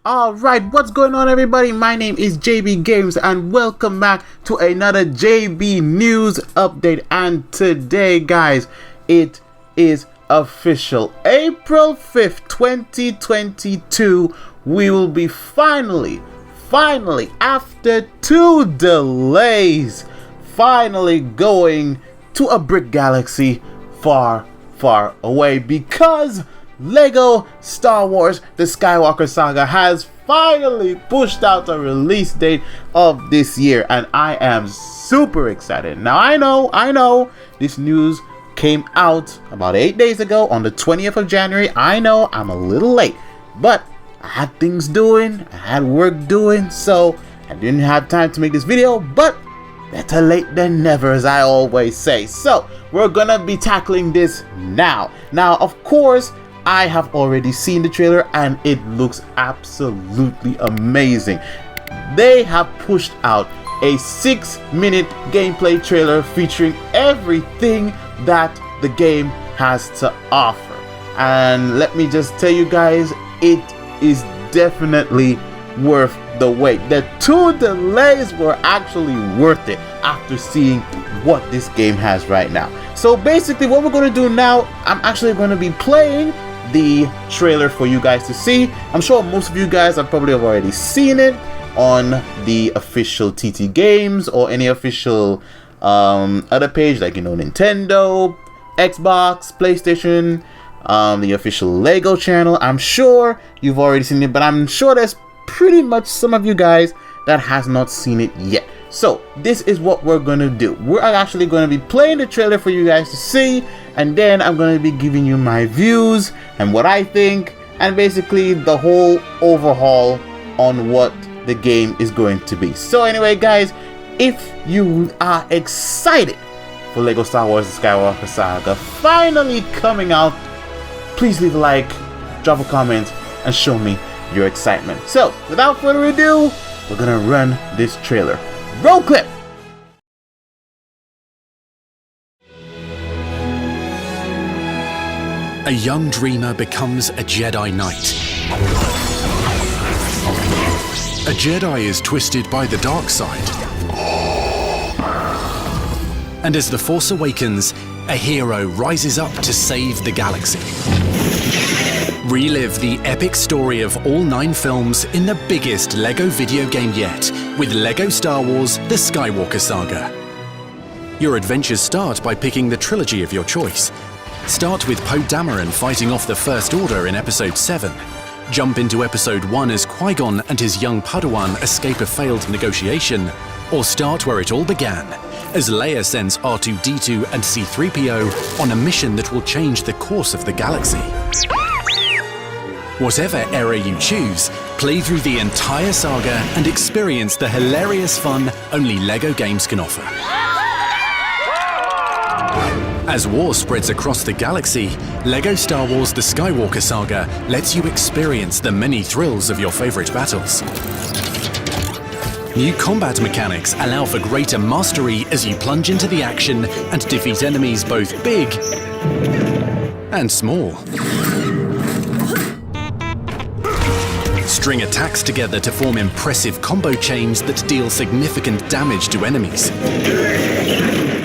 Alright, what's going on everybody? My name is JB Games and welcome back to another JB News update. And today guys, it is official. April 5th, 2022, we will be finally, after 2 delays, finally going to a brick galaxy far away, because Lego Star Wars The Skywalker Saga has finally pushed out a release date of this year, and I am super excited. Now I know this news came out about 8 days ago on the 20th of January. I know I'm a little late, but I had things doing, I had work doing, so I didn't have time to make this video, but better late than never, as I always say. So we're gonna be tackling this now. Now, of course, I have already seen the trailer and it looks absolutely amazing. They have pushed out a 6-minute gameplay trailer featuring everything that the game has to offer. And let me just tell you guys, it is definitely worth the wait. The 2 delays were actually worth it after seeing what this game has right now. So basically what we're going to do now, I'm actually going to be playing the trailer for you guys to see. I'm sure most of you guys have probably already seen it on the official TT Games or any official other page, like, you know, Nintendo, Xbox, PlayStation, the official Lego channel. I'm sure you've already seen it, but I'm sure there's pretty much some of you guys that has not seen it yet. So this is what we're gonna do. We're actually gonna be playing the trailer for you guys to see, and then I'm gonna be giving you my views and what I think, and basically the whole overhaul on what the game is going to be. So anyway guys, if you are excited for Lego Star Wars The Skywalker Saga finally coming out, please leave a like, drop a comment, and show me your excitement. So without further ado, we're gonna run this trailer. Roll clip! A young dreamer becomes a Jedi Knight. A Jedi is twisted by the dark side. And as the Force awakens, a hero rises up to save the galaxy. Relive the epic story of all 9 films in the biggest Lego video game yet, with Lego Star Wars The Skywalker Saga. Your adventures start by picking the trilogy of your choice. Start with Poe Dameron fighting off the First Order in Episode 7. Jump into Episode 1 as Qui-Gon and his young Padawan escape a failed negotiation. Or start where it all began, as Leia sends R2-D2 and C-3PO on a mission that will change the course of the galaxy. Whatever era you choose, play through the entire saga and experience the hilarious fun only Lego games can offer. As war spreads across the galaxy, Lego Star Wars The Skywalker Saga lets you experience the many thrills of your favorite battles. New combat mechanics allow for greater mastery as you plunge into the action and defeat enemies both big and small. String attacks together to form impressive combo chains that deal significant damage to enemies.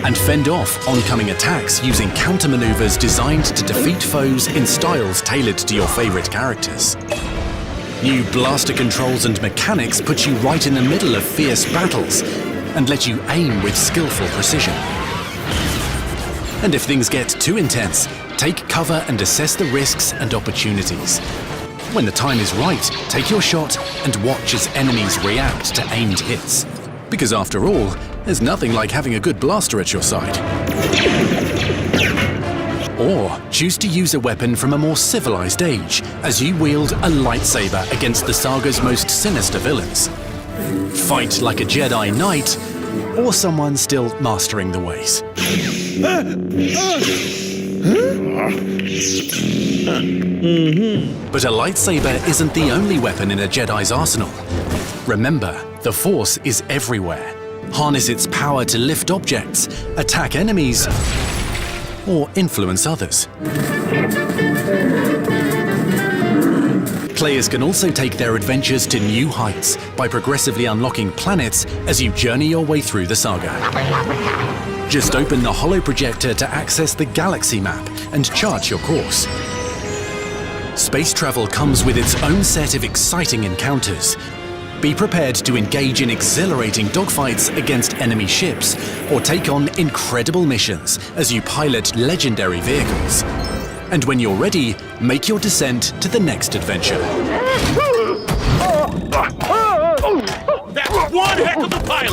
And fend off oncoming attacks using counter-maneuvers designed to defeat foes in styles tailored to your favorite characters. New blaster controls and mechanics put you right in the middle of fierce battles and let you aim with skillful precision. And if things get too intense, take cover and assess the risks and opportunities. When the time is right, take your shot and watch as enemies react to aimed hits. Because after all, there's nothing like having a good blaster at your side. Or choose to use a weapon from a more civilized age, as you wield a lightsaber against the saga's most sinister villains. Fight like a Jedi Knight, or someone still mastering the ways. But a lightsaber isn't the only weapon in a Jedi's arsenal. Remember, the Force is everywhere. Harness its power to lift objects, attack enemies, or influence others. Players can also take their adventures to new heights by progressively unlocking planets as you journey your way through the saga. Just open the holo projector to access the galaxy map and chart your course. Space travel comes with its own set of exciting encounters. Be prepared to engage in exhilarating dogfights against enemy ships or take on incredible missions as you pilot legendary vehicles. And when you're ready, make your descent to the next adventure. That's one heck of a pilot!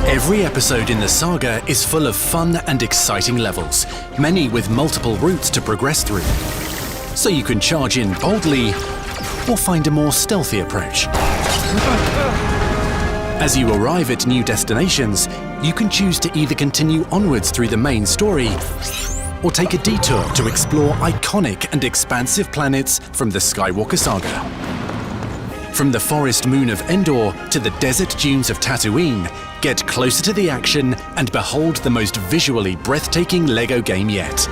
Every episode in the saga is full of fun and exciting levels, many with multiple routes to progress through. So you can charge in boldly or find a more stealthy approach. As you arrive at new destinations, you can choose to either continue onwards through the main story or take a detour to explore iconic and expansive planets from the Skywalker saga. From the forest moon of Endor to the desert dunes of Tatooine, get closer to the action and behold the most visually breathtaking LEGO game yet.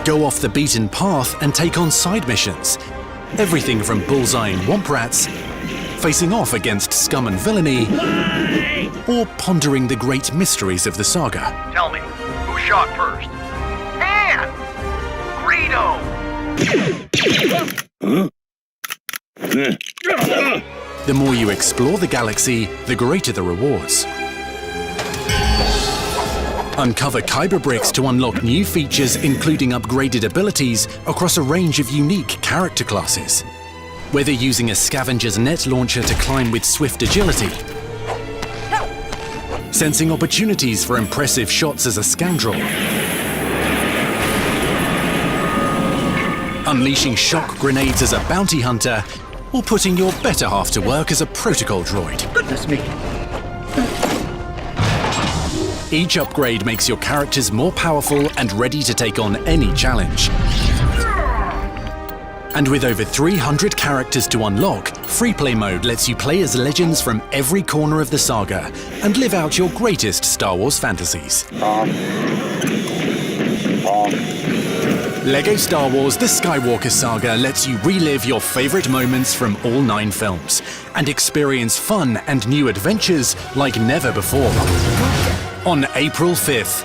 Go off the beaten path and take on side missions. Everything from bullseyeing womp rats, facing off against scum and villainy, or pondering the great mysteries of the saga. Tell me, who shot first? Han! Greedo! The more you explore the galaxy, the greater the rewards. Uncover Kyber bricks to unlock new features, including upgraded abilities across a range of unique character classes. Whether using a scavenger's net launcher to climb with swift agility, sensing opportunities for impressive shots as a scoundrel, unleashing shock grenades as a bounty hunter, or putting your better half to work as a protocol droid. Goodness me! Each upgrade makes your characters more powerful and ready to take on any challenge. And with over 300 characters to unlock, Freeplay mode lets you play as legends from every corner of the saga and live out your greatest Star Wars fantasies. LEGO Star Wars The Skywalker Saga lets you relive your favorite moments from all 9 films and experience fun and new adventures like never before. On April 5th,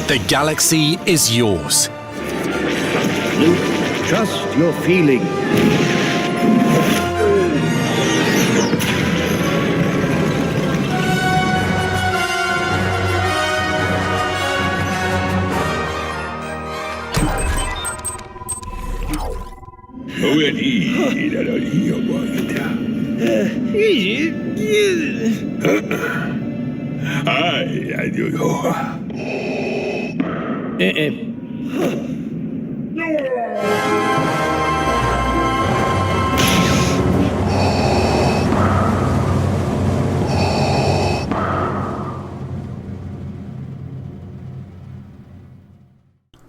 the galaxy is yours. Luke, trust your feeling.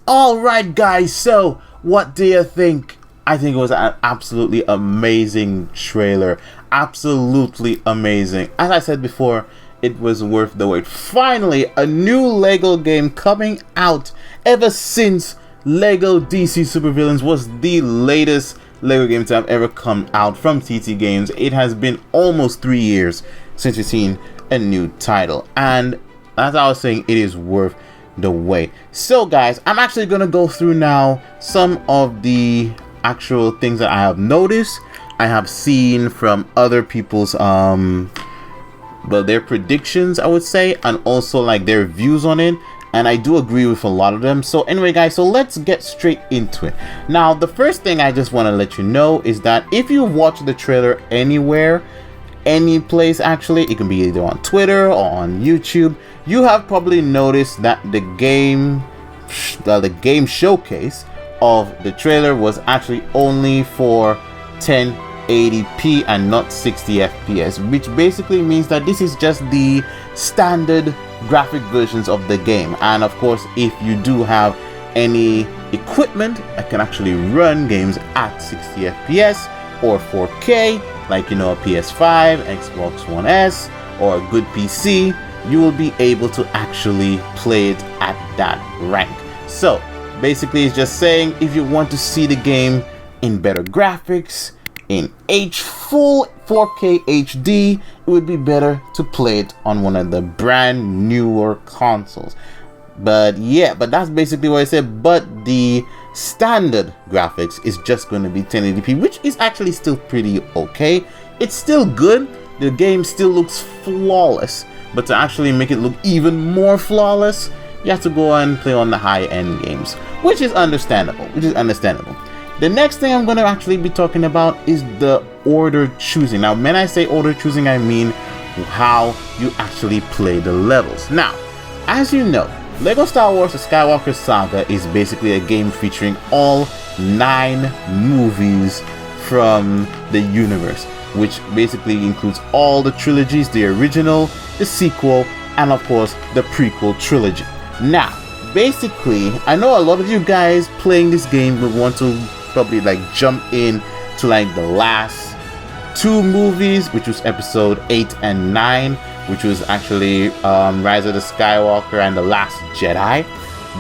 Alright guys, so what do you think? I think it was an absolutely amazing trailer. Absolutely amazing. As I said before, it was worth the wait. Finally, a new LEGO game coming out. Ever since LEGO DC Supervillains was the latest LEGO game to have ever come out from TT Games, it has been almost 3 years since we've seen a new title. And as I was saying, it is worth the wait. So guys, I'm actually going to go through now some of the actual things that I have noticed, I have seen from other people's their predictions, I would say, and also like their views on it, and I do agree with a lot of them. So anyway guys, so let's get straight into it. Now the first thing I just want to let you know is that if you watch the trailer anywhere, any place actually, it can be either on Twitter or on YouTube, you have probably noticed that the game showcase of the trailer was actually only for 1080p and not 60 fps, which basically means that this is just the standard graphic versions of the game. And of course, if you do have any equipment that can actually run games at 60 fps or 4K, like, you know, a PS5, Xbox One S, or a good PC, you will be able to actually play it at that rank. So basically it's just saying if you want to see the game in better graphics, in full 4K HD, it would be better to play it on one of the brand newer consoles. But yeah, but that's basically what I said. But the standard graphics is just going to be 1080p, which is actually still pretty okay. It's still good. The game still looks flawless, but to actually make it look even more flawless, you have to go and play on the high-end games, which is understandable. The next thing I'm going to actually be talking about is the order choosing. Now, when I say order choosing, I mean how you actually play the levels. Now, as you know, LEGO Star Wars: The Skywalker Saga is basically a game featuring all 9 movies from the universe, which basically includes all the trilogies, the original, the sequel, and of course the prequel trilogy. Now, basically, I know a lot of you guys playing this game would want to probably like jump in to like the last 2 movies, which was episode 8 and 9, which was actually Rise of the Skywalker and The Last Jedi.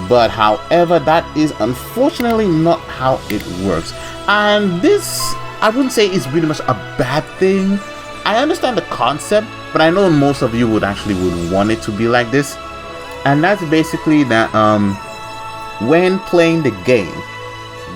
But however, that is unfortunately not how it works. And this, I wouldn't say is really much a bad thing. I understand the concept, but I know most of you would want it to be like this. And that's basically that when playing the game,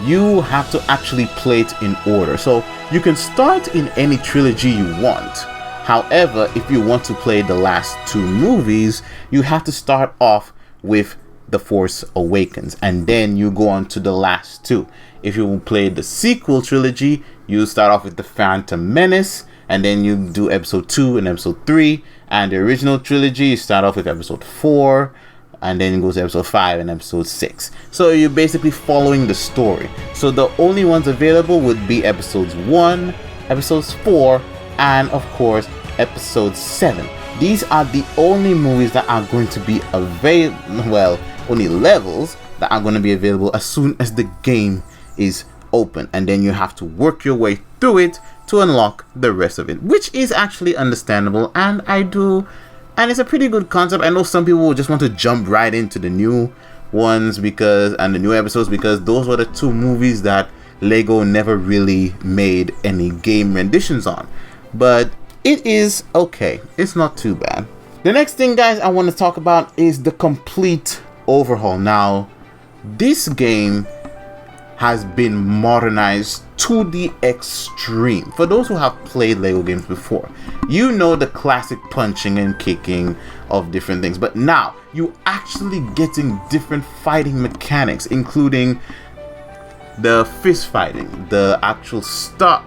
you have to actually play it in order. So you can start in any trilogy you want. However, if you want to play the last 2 movies, you have to start off with The Force Awakens, and then you go on to the last 2. If you play the sequel trilogy, you start off with The Phantom Menace, and then you do episode 2 and episode 3. And the original trilogy, you start off with episode 4, and then it goes to episode 5 and episode 6. So you're basically following the story. So the only ones available would be episodes 1, episodes 4, and of course episode 7. These are the only movies that are going to be available, well, only levels that are going to be available as soon as the game is open, and then you have to work your way through it to unlock the rest of it, which is actually understandable, and it's a pretty good concept. I know some people will just want to jump right into the new ones and the new episodes, because those were the 2 movies that LEGO never really made any game renditions on. But it is okay. It's not too bad. The next thing, guys, I want to talk about is the complete overhaul. Now, this game has been modernized to the extreme. For those who have played LEGO games before, you know the classic punching and kicking of different things, but now you actually getting different fighting mechanics, including the fist fighting, the actual lightsaber,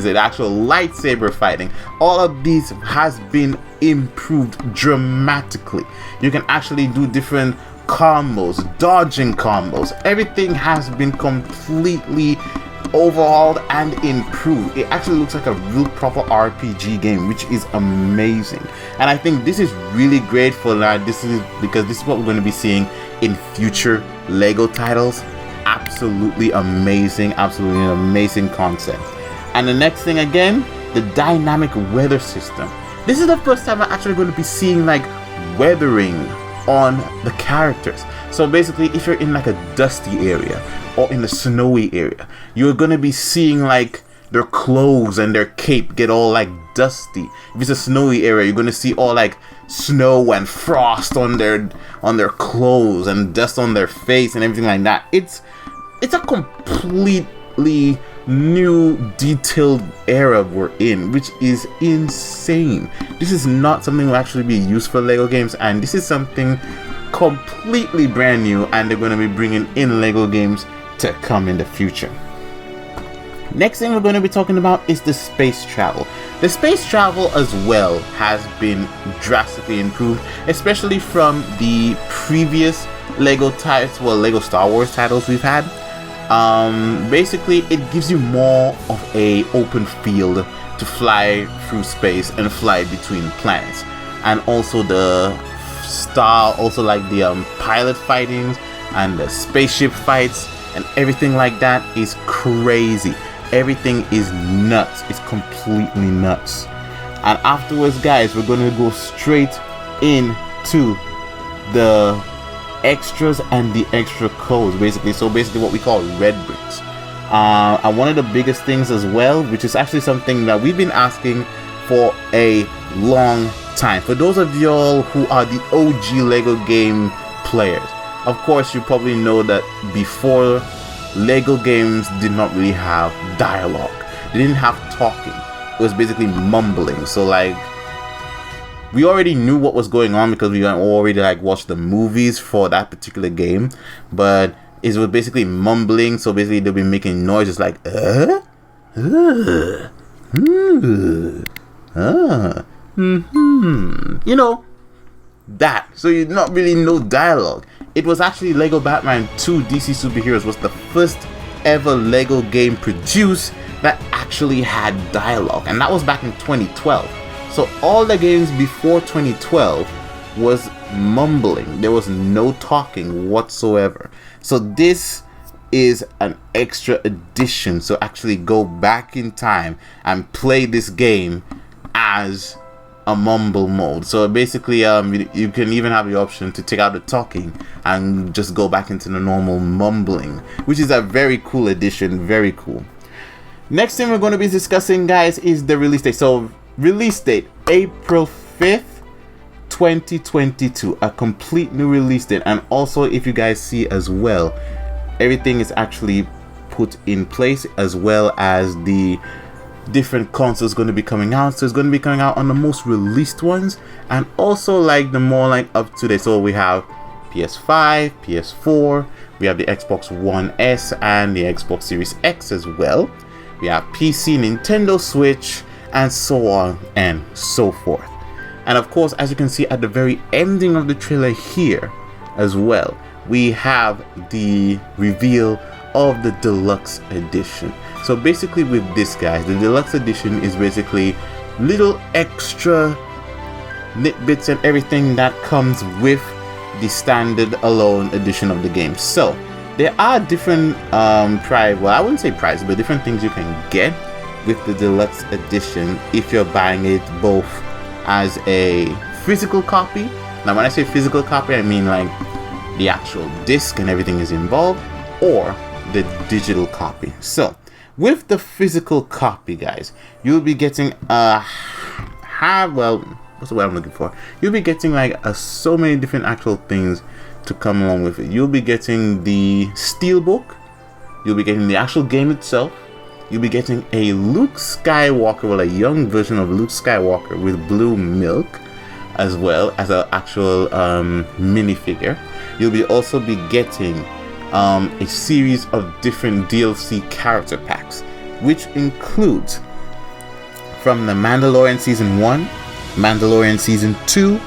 the actual lightsaber fighting. All of these has been improved dramatically. You can actually do different combos, dodging combos. Everything has been completely overhauled and improved. It actually looks like a real proper RPG game, which is amazing. And I think this is really great for that. This is because this is what we're going to be seeing in future LEGO titles. Absolutely amazing, absolutely an amazing concept. And the next thing, again, the dynamic weather system. This is the first time I'm actually going to be seeing like weathering on the characters. So basically, if you're in like a dusty area or in a snowy area, you're going to be seeing like their clothes and their cape get all like dusty. If it's a snowy area, you're going to see all like snow and frost on their clothes and dust on their face and everything like that. It's a completely new detailed era we're in, which is insane. This is not something will actually be used for LEGO games, and this is something completely brand new, and they're going to be bringing in LEGO games to come in the future. Next thing we're going to be talking about is the space travel. The space travel as well has been drastically improved, especially from the previous LEGO titles, well, LEGO Star Wars titles we've had. Basically, it gives you more of a open field to fly through space and fly between planets, and also the style, also like the pilot fightings and the spaceship fights and everything like that is crazy. Everything is nuts. It's completely nuts. And afterwards, guys, we're going to go straight into the extras and the extra codes, basically. So basically what we call red bricks. And one of the biggest things as well, which is actually something that we've been asking for a long time. For those of y'all who are the OG Lego game players, of course you probably know that before, Lego games did not really have dialogue. They didn't have talking. It was basically mumbling. So like, we already knew what was going on because we already like watched the movies for that particular game, but it was basically mumbling. So basically they'll be making noises like you know, that. So you not really know dialogue. It was actually Lego Batman 2 DC Superheroes was the first ever Lego game produced that actually had dialogue, and that was back in 2012. So all the games before 2012 was mumbling. There was no talking whatsoever. So this is an extra addition. So actually go back in time and play this game as a mumble mode. So basically you can even have the option to take out the talking and just go back into the normal mumbling, which is a very cool addition. Very cool. Next thing we're going to be discussing, guys, is the release date. So release date April 5th 2022, a complete new release date. And also, if you guys see as well, everything is actually put in place, as well as the different consoles going to be coming out. So it's going to be coming out on the most released ones, and also like the more like up to date. So we have PS5, PS4, we have the Xbox One S and the Xbox Series X as well. We have PC, Nintendo Switch, and so on and so forth. And of course, as you can see at the very ending of the trailer here as well, we have the reveal of the deluxe edition. So basically with this, guys, the deluxe edition is basically little extra nitbits and everything that comes with the standard alone edition of the game. So there are different price, well, I wouldn't say price, but different things you can get with the deluxe edition if you're buying it both as a physical copy. Now when I say physical copy, I mean like the actual disc and everything is involved, or the digital copy. So with the physical copy, guys, you'll be getting what's the word I'm looking for? You'll be getting like so many different actual things to come along with it. You'll be getting the steelbook, you'll be getting the actual game itself, you'll be getting a Luke Skywalker, well, a young version of Luke Skywalker with blue milk, as well as an actual minifigure. You'll be also be getting a series of different DLC character packs, which includes from the Mandalorian Season 1, Mandalorian Season 2,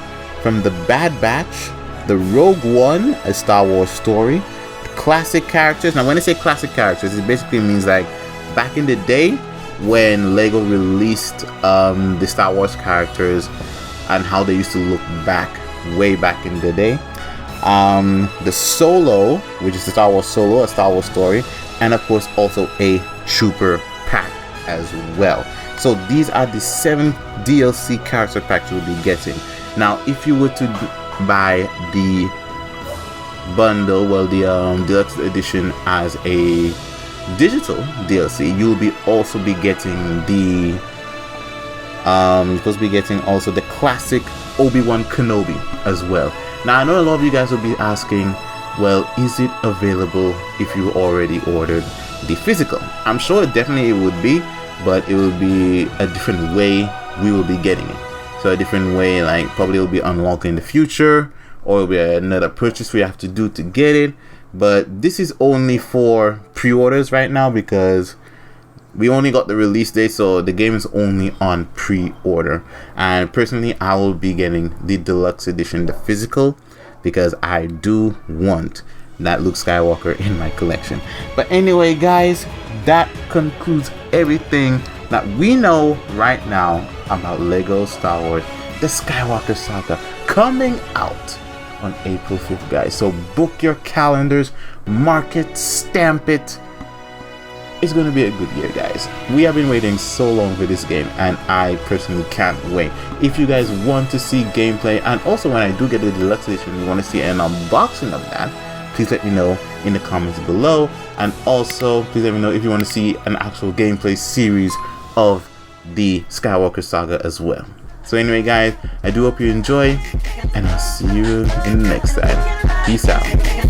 from the Bad Batch, the Rogue One, a Star Wars story, the classic characters. Now when I say classic characters, it basically means like back in the day when Lego released the Star Wars characters and how they used to look back, way back in the day. The Solo, which is the Star Wars Solo, a Star Wars story, and of course also a Trooper pack as well. So these are the 7 DLC character packs you'll be getting. Now if you were to buy the bundle, well, the deluxe edition as a digital DLC, you'll be also be getting the you're supposed to be getting also the classic Obi-Wan Kenobi as well. Now I know a lot of you guys will be asking, well, is it available if you already ordered the physical? I'm sure definitely it would be, but it will be a different way we will be getting it. So a different way, like probably it will be unlocked in the future, or it will be another purchase we have to do to get it. But this is only for pre-orders right now because we only got the release date, so the game is only on pre-order. And personally, I will be getting the deluxe edition, the physical, because I do want that Luke Skywalker in my collection. But anyway, guys, that concludes everything that we know right now about Lego Star Wars The Skywalker Saga, coming out on April 5th, guys. So book your calendars, mark it, stamp it, it's going to be a good year, guys. We have been waiting so long for this game, and I personally can't wait. If you guys want to see gameplay, and also when I do get the deluxe edition, you want to see an unboxing of that, please let me know in the comments below. And also please let me know if you want to see an actual gameplay series of the Skywalker saga as well. So anyway, guys, I do hope you enjoy, and I'll see you in the next time. Peace out.